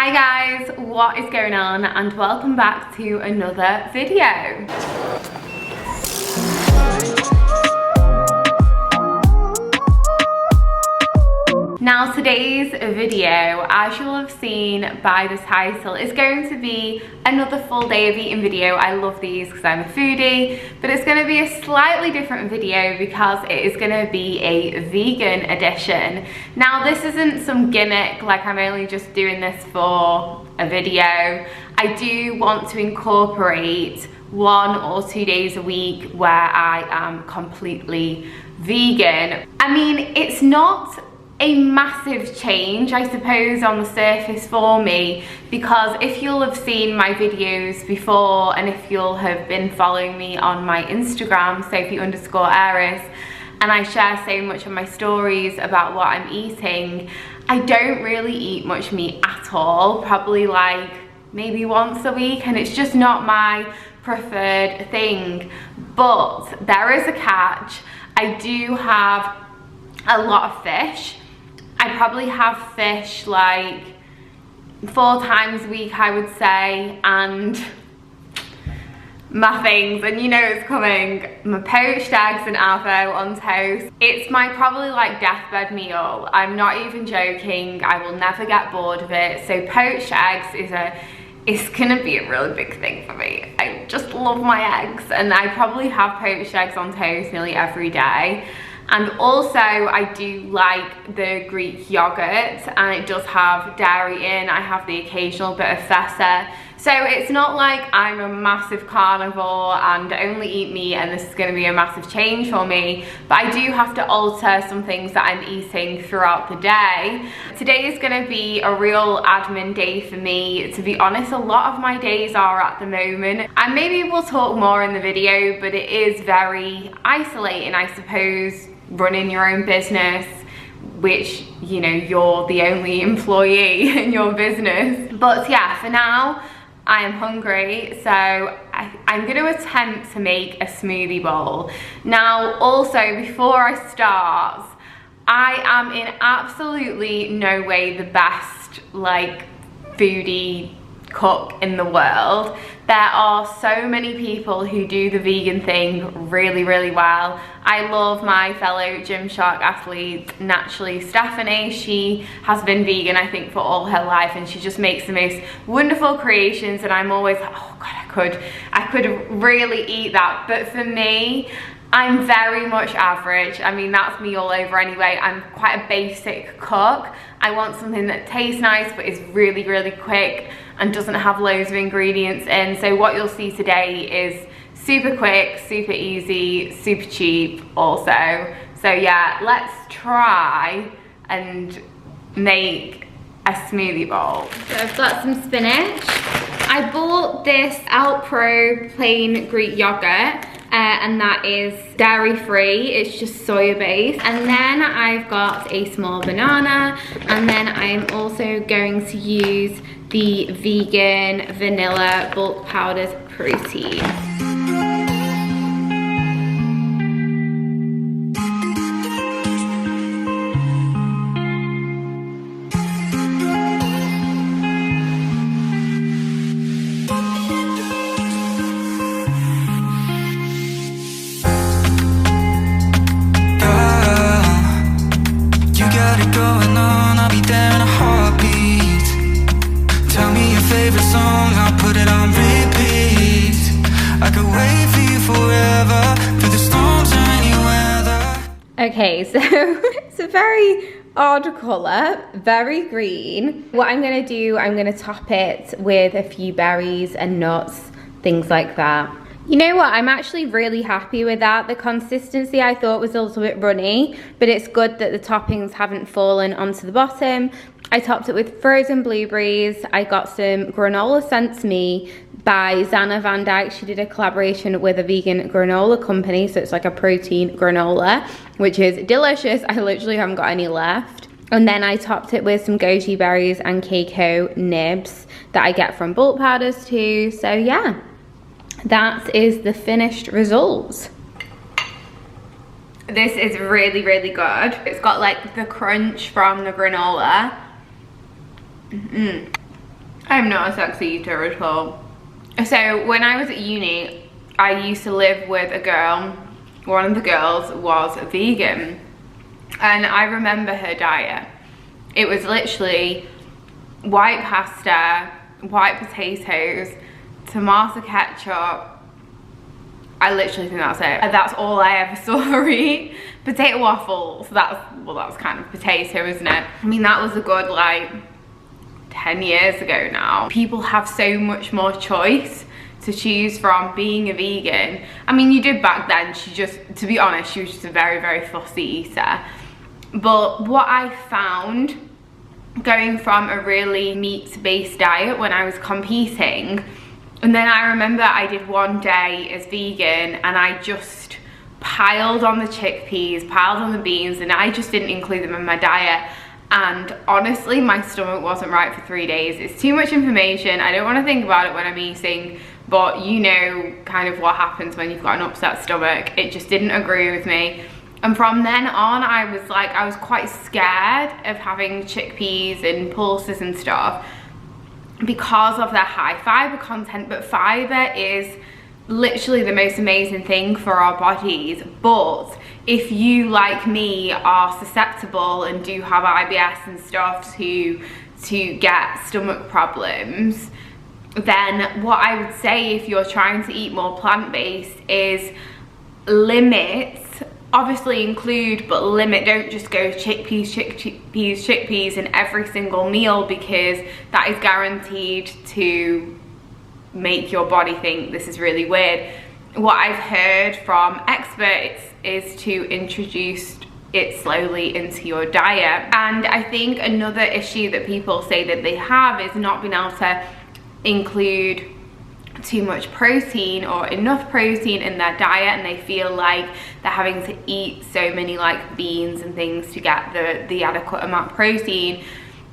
Hi guys, what is going on, and welcome back to another video. Now today's video, as you'll have seen by the title, is going to be another full day of eating video. I love these because I'm a foodie, but it's going to be a slightly different video because it is going to be a vegan edition. Now this isn't some gimmick, like I'm only just doing this for a video. I do want to incorporate 1 or 2 days a week where I am completely vegan. I mean, it's not a massive change, I suppose, on the surface for me, because if you'll have seen my videos before and if you'll have been following me on my Instagram, Sophie_Eris, and I share so much of my stories about what I'm eating, I don't really eat much meat at all, probably like maybe once a week, and it's just not my preferred thing. But there is a catch. I do have a lot of fish. I probably have fish like 4 times a week, I would say, and my things, and you know it's coming, my poached eggs and avo on toast. It's my probably like deathbed meal. I'm not even joking. I will never get bored of it. So poached eggs is gonna be a really big thing for me. I just love my eggs, and I probably have poached eggs on toast nearly every day. And also I do like the Greek yogurt, and it does have dairy in. I have the occasional bit of feta. So it's not like I'm a massive carnivore and only eat meat and this is going to be a massive change for me. But I do have to alter some things that I'm eating throughout the day. Today is going to be a real admin day for me. To be honest, a lot of my days are at the moment. And maybe we'll talk more in the video, but it is very isolating, I suppose, running your own business, which, you know, you're the only employee in your business. But yeah, for now I am hungry, so I'm going to attempt to make a smoothie bowl. Now also, before I start, I am in absolutely no way the best like foodie cook in the world. There are so many people who do the vegan thing really well. I love my fellow GYMSHARK athlete, naturally Stephanie. She has been vegan, I think, for all her life, and she just makes the most wonderful creations, and I'm always like, oh god, I could really eat that. But for me, I'm very much average. I mean, that's me all over anyway. I'm quite a basic cook. I want something that tastes nice but is really quick and doesn't have loads of ingredients in. So what you'll see today is super quick, super easy, super cheap also. So yeah, let's try and make a smoothie bowl. So I've got some spinach. I bought this Pro plain Greek yogurt. And that is dairy free, it's just soya based. And then I've got a small banana, and then I'm also going to use the vegan vanilla bulk powdered protein. Going on, I'll be there in a heartbeat. Tell me your favorite song, I'll put it on repeat. I could wait for you forever, through the storms or any weather. Okay, so it's a very odd colour, very green. What I'm going to do, I'm going to top it with a few berries and nuts, things like that. You know what, I'm actually really happy with that. The consistency I thought was a little bit runny, but it's good that the toppings haven't fallen onto the bottom. I topped it with frozen blueberries. I got some granola sent to me by Zana Van Dyke. She did a collaboration with a vegan granola company, so it's like a protein granola, which is delicious. I literally haven't got any left. And then I topped it with some goji berries and Keiko nibs that I get from bulk powders too. So yeah, that is the finished result. This is really, really good. It's got like the crunch from the granola. I'm not a sexy eater at all. So when I was at uni, I used to live with a girl. One of the girls was vegan, and I remember her diet. It was literally white pasta, white potatoes, tomato ketchup. I literally think that's it. That's all I ever saw her eat. Potato waffles, that's kind of potato, isn't it? I mean, that was a good like 10 years ago now. People have so much more choice to choose from being a vegan. I mean, you did back then. She just, to be honest, she was just a very, very fussy eater. But what I found going from a really meat-based diet when I was competing, and then I remember I did one day as vegan and I just piled on the chickpeas, piled on the beans, and I just didn't include them in my diet. And honestly, my stomach wasn't right for 3 days. It's too much information. I don't want to think about it when I'm eating, but you know kind of what happens when you've got an upset stomach. It just didn't agree with me. And from then on, I was quite scared of having chickpeas and pulses and stuff because of their high fiber content. But fiber is literally the most amazing thing for our bodies. But if you, like me, are susceptible and do have IBS and stuff to get stomach problems, then what I would say, if you're trying to eat more plant-based, is limit, obviously include, but limit. Don't just go chickpeas in every single meal, because that is guaranteed to make your body think this is really weird. What I've heard from experts is to introduce it slowly into your diet. And I think another issue that people say that they have is not being able to include too much protein or enough protein in their diet, and they feel like they're having to eat so many like beans and things to get the adequate amount of protein.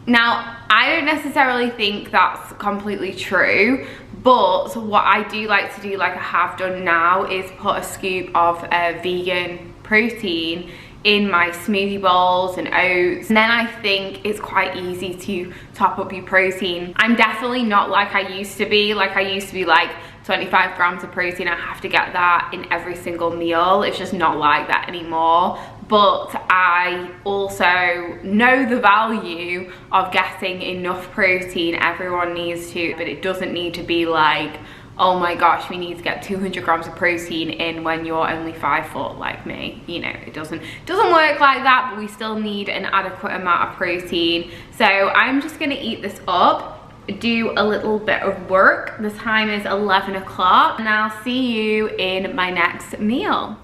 Now, I don't necessarily think that's completely true, but what I do like to do, like I have done now, is put a scoop of vegan protein in my smoothie bowls and oats, and then I think it's quite easy to top up your protein. I'm definitely not like I used to be. Like I used to be like 25 grams of protein, I have to get that in every single meal. It's just not like that anymore. But I also know the value of getting enough protein. Everyone needs to, but it doesn't need to be like, oh my gosh, we need to get 200 grams of protein in when you're only 5 foot like me. You know, it doesn't work like that, but we still need an adequate amount of protein. So I'm just gonna eat this up, do a little bit of work. The time is 11 o'clock, and I'll see you in my next meal.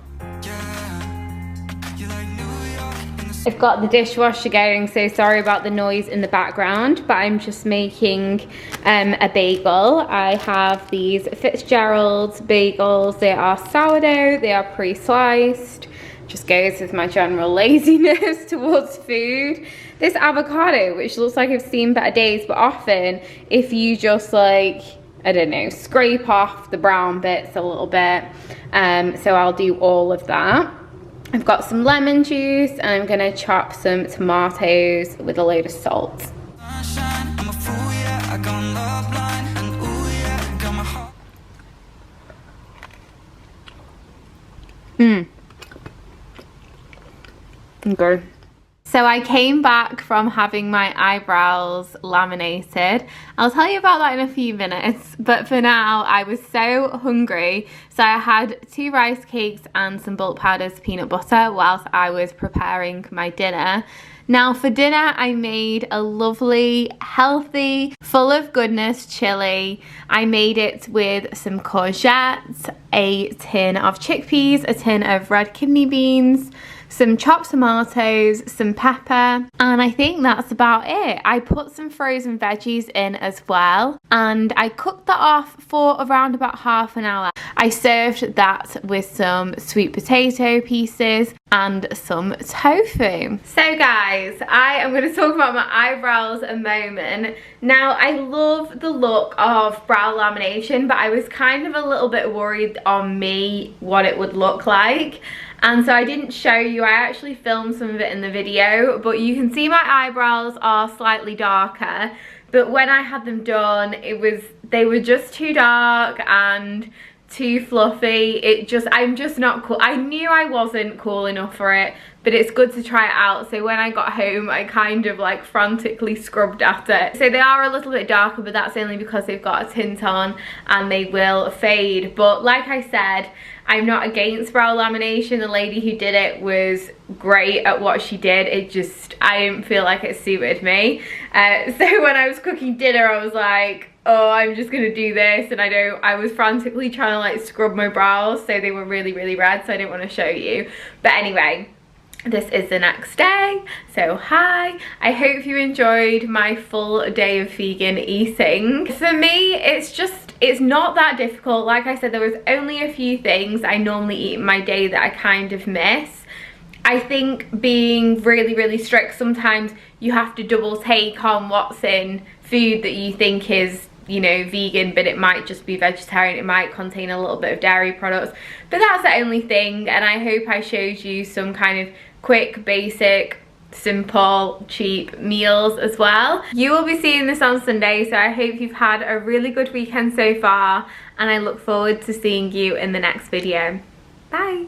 I've got the dishwasher going, so sorry about the noise in the background, but I'm just making a bagel. I have these Fitzgerald's bagels. They are sourdough, they are pre-sliced. Just goes with my general laziness towards food. This avocado, which looks like I've seen better days, but often if you just like, I don't know, scrape off the brown bits a little bit. So I'll do all of that. I've got some lemon juice, and I'm gonna chop some tomatoes with a load of salt. Good. So I came back from having my eyebrows laminated. I'll tell you about that in a few minutes, but for now I was so hungry, so I had 2 rice cakes and some bulk powdered peanut butter whilst I was preparing my dinner. Now for dinner I made a lovely, healthy, full of goodness chili. I made it with some courgettes, a tin of chickpeas, a tin of red kidney beans, some chopped tomatoes, some pepper, and I think that's about it. I put some frozen veggies in as well, and I cooked that off for around about half an hour. I served that with some sweet potato pieces and some tofu. So guys, I am going to talk about my eyebrows a moment. Now, I love the look of brow lamination, but I was kind of a little bit worried on me what it would look like. And so I didn't show you. I actually filmed some of it in the video, but you can see my eyebrows are slightly darker but when I had them done, they were just too dark and too fluffy. I'm just not cool. I knew I wasn't cool enough for it, but it's good to try it out. So when I got home, I kind of like frantically scrubbed at it. So they are a little bit darker, but that's only because they've got a tint on and they will fade. But like I said, I'm not against brow lamination. The lady who did it was great at what she did. I didn't feel like it suited me. So when I was cooking dinner, I was like, oh, I'm just gonna do this, and I was frantically trying to like scrub my brows, so they were really, really red, so I didn't want to show you. But anyway, this is the next day, so hi. I hope you enjoyed my full day of vegan eating. For me, it's not that difficult. Like I said, there was only a few things I normally eat in my day that I kind of miss. I think being really, really strict, sometimes you have to double take on what's in food that you think is, you know, vegan, but it might just be vegetarian. It might contain a little bit of dairy products, but that's the only thing. And I hope I showed you some kind of quick, basic, simple, cheap meals as well. You will be seeing this on Sunday, so I hope you've had a really good weekend so far, and I look forward to seeing you in the next video. Bye.